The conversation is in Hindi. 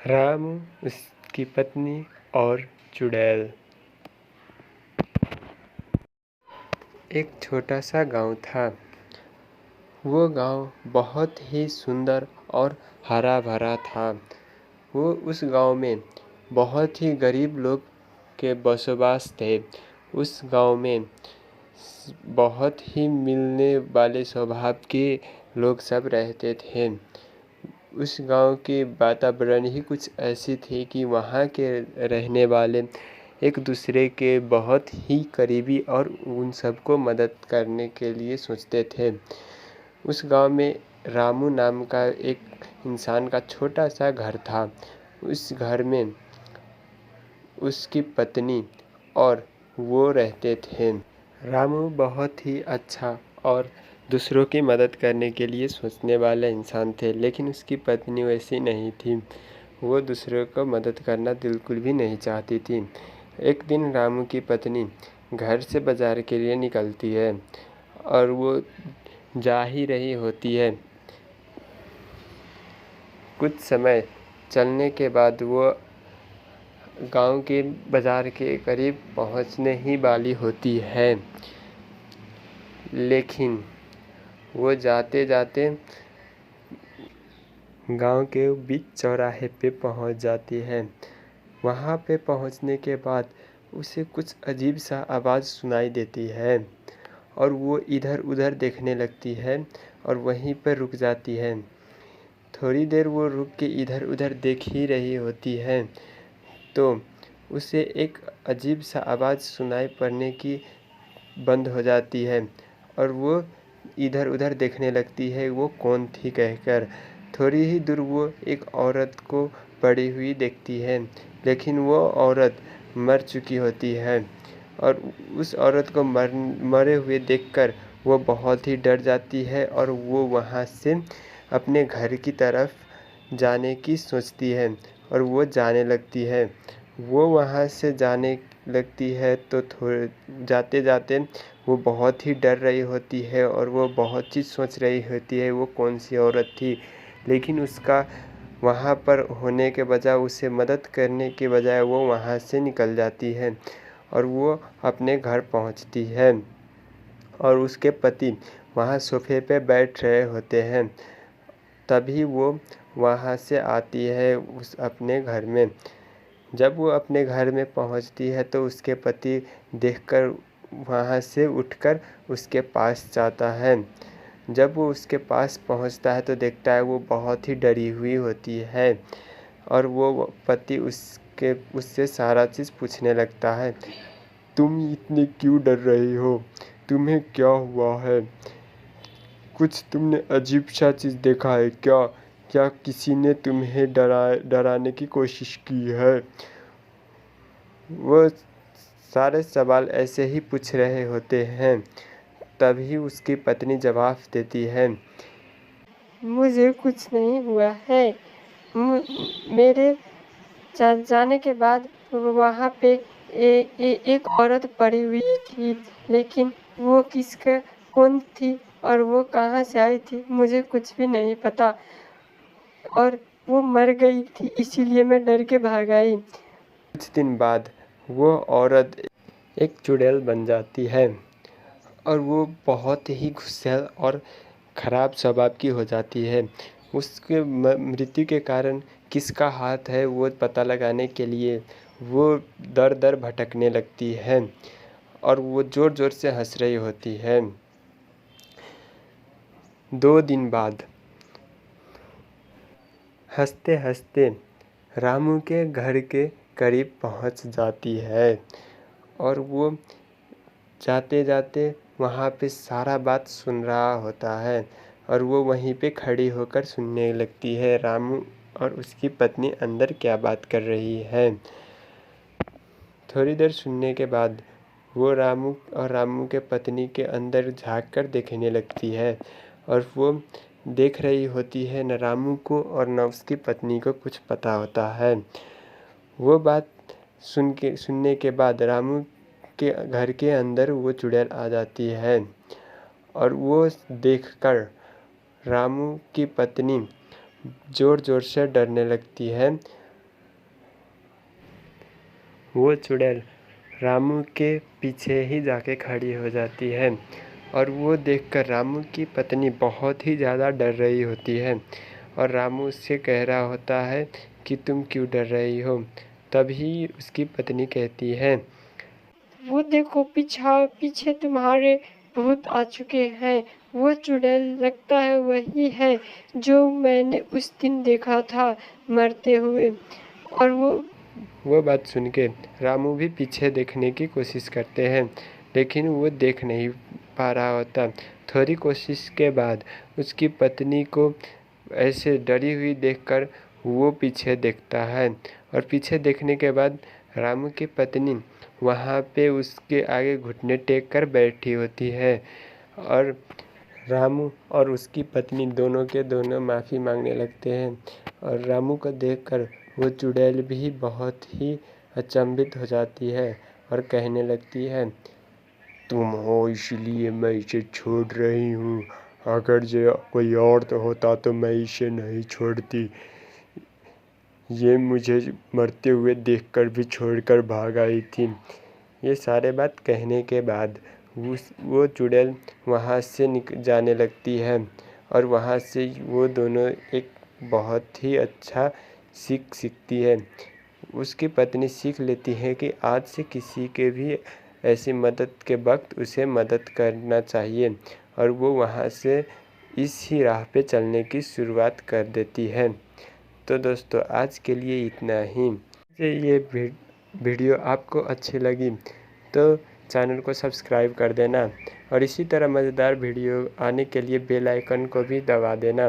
रामू, उसकी पत्नी और चुड़ैल। एक छोटा सा गांव था। वो गांव बहुत ही सुंदर और हरा भरा था। वो उस गांव में बहुत ही गरीब लोग के बसोबास थे। उस गांव में बहुत ही मिलने वाले स्वभाव के लोग सब रहते थे। उस गांव की वातावरण ही कुछ ऐसी थी कि वहाँ के रहने वाले एक दूसरे के बहुत ही करीबी और उन सबको मदद करने के लिए सोचते थे। उस गांव में रामू नाम का एक इंसान का छोटा सा घर था। उस घर में उसकी पत्नी और वो रहते थे। रामू बहुत ही अच्छा और दूसरों की मदद करने के लिए सोचने वाला इंसान थे, लेकिन उसकी पत्नी वैसी नहीं थी। वो दूसरों को मदद करना बिल्कुल भी नहीं चाहती थी। एक दिन रामू की पत्नी घर से बाज़ार के लिए निकलती है और वो जा ही रही होती है। कुछ समय चलने के बाद वो गांव के बाज़ार के करीब पहुंचने ही वाली होती है, लेकिन वो जाते जाते गांव के बीच चौराहे पे पहुंच जाती है। वहां पे पहुंचने के बाद उसे कुछ अजीब सा आवाज़ सुनाई देती है और वो इधर उधर देखने लगती है और वहीं पर रुक जाती है। थोड़ी देर वो रुक के इधर उधर देख ही रही होती है तो उसे एक अजीब सा आवाज़ सुनाई पड़ने की बंद हो जाती है और वो इधर उधर देखने लगती है वो कौन थी कहकर। थोड़ी ही दूर वो एक औरत को पड़ी हुई देखती है, लेकिन वो औरत मर चुकी होती है और उस औरत को मरे हुए देखकर वो बहुत ही डर जाती है और वो वहाँ से अपने घर की तरफ जाने की सोचती है और वो जाने लगती है। वो वहाँ से जाने लगती है तो थोड़े जाते जाते वो बहुत ही डर रही होती है और वो बहुत चीज़ सोच रही होती है वो कौन सी औरत थी, लेकिन उसका वहाँ पर होने के बजाय उसे मदद करने के बजाय वो वहाँ से निकल जाती है और वो अपने घर पहुँचती है और उसके पति वहाँ सोफे पे बैठ रहे होते हैं। तभी वो वहाँ से आती है उस अपने घर में। जब वो अपने घर में पहुँचती है तो उसके पति देखकर वहाँ से उठकर उसके पास जाता है। जब वो उसके पास पहुँचता है तो देखता है वो बहुत ही डरी हुई होती है और वो पति उससे सारा चीज़ पूछने लगता है। तुम इतने क्यों डर रही हो? तुम्हें क्या हुआ है? कुछ तुमने अजीब सा चीज़ देखा है क्या? क्या किसी ने तुम्हें डराने की कोशिश की है? वो सारे सवाल ऐसे ही पूछ रहे होते हैं। तभी उसकी पत्नी जवाब देती है, मुझे कुछ नहीं हुआ है। मेरे जाने के बाद वहाँ पे एक औरत पड़ी हुई थी, लेकिन वो कौन थी और वो कहाँ से आई थी मुझे कुछ भी नहीं पता और वो मर गई थी, इसीलिए मैं डर के भाग आई। कुछ दिन बाद वो औरत एक चुड़ैल बन जाती है और वो बहुत ही गुस्सैल और ख़राब स्वभाव की हो जाती है। उसके मृत्यु के कारण किसका हाथ है वो पता लगाने के लिए वो दर दर भटकने लगती है और वो ज़ोर ज़ोर से हंस रही होती है। 2 दिन बाद हंसते हंसते रामू के घर के करीब पहुंच जाती है और वो जाते जाते वहाँ पे सारा बात सुन रहा होता है और वो वहीं पे खड़ी होकर सुनने लगती है रामू और उसकी पत्नी अंदर क्या बात कर रही है। थोड़ी देर सुनने के बाद वो रामू और रामू के पत्नी के अंदर झांक कर देखने लगती है और वो देख रही होती है न रामू को और न उसकी पत्नी को कुछ पता होता है। वो बात सुनने के बाद रामू के घर के अंदर वो चुड़ैल आ जाती है और वो देखकर रामू की पत्नी ज़ोर ज़ोर से डरने लगती है वो चुड़ैल रामू के पीछे ही जाके खड़ी हो जाती है और वो देखकर रामू की पत्नी बहुत ही ज़्यादा डर रही होती है और रामू उससे कह रहा होता है कि तुम क्यों डर रही हो। तभी उसकी पत्नी कहती है, वो देखो पीछे तुम्हारे भूत आ चुके हैं। वो चुड़ैल लगता है वही है जो मैंने उस दिन देखा था मरते हुए। और वो बात सुन के रामू भी पीछे देखने की कोशिश करते हैं, लेकिन वो देख नहीं पा रहा होता। थोड़ी कोशिश के बाद उसकी पत्नी को ऐसे डरी हुई देखकर वो पीछे देखता है और पीछे देखने के बाद रामू की पत्नी वहाँ पे उसके आगे घुटने टेक कर बैठी होती है और रामू और उसकी पत्नी दोनों के दोनों माफ़ी मांगने लगते हैं और रामू को देखकर वो चुड़ैल भी बहुत ही अचंभित हो जाती है और कहने लगती है, तुम हो इसलिए मैं इसे छोड़ रही हूँ, अगर जो कोई और तो होता तो मैं इसे नहीं छोड़ती। ये मुझे मरते हुए देखकर भी छोड़कर भाग आई थी। ये सारे बात कहने के बाद वो चुड़ैल वहाँ से जाने लगती है और वहाँ से वो दोनों एक बहुत ही अच्छा सीखती है। उसकी पत्नी सीख लेती है कि आज से किसी के भी ऐसी मदद के वक्त उसे मदद करना चाहिए और वो वहाँ से इसी राह पे चलने की शुरुआत कर देती है। तो दोस्तों आज के लिए इतना ही। ये वीडियो आपको अच्छी लगी तो चैनल को सब्सक्राइब कर देना और इसी तरह मज़ेदार वीडियो आने के लिए बेल आइकन को भी दबा देना।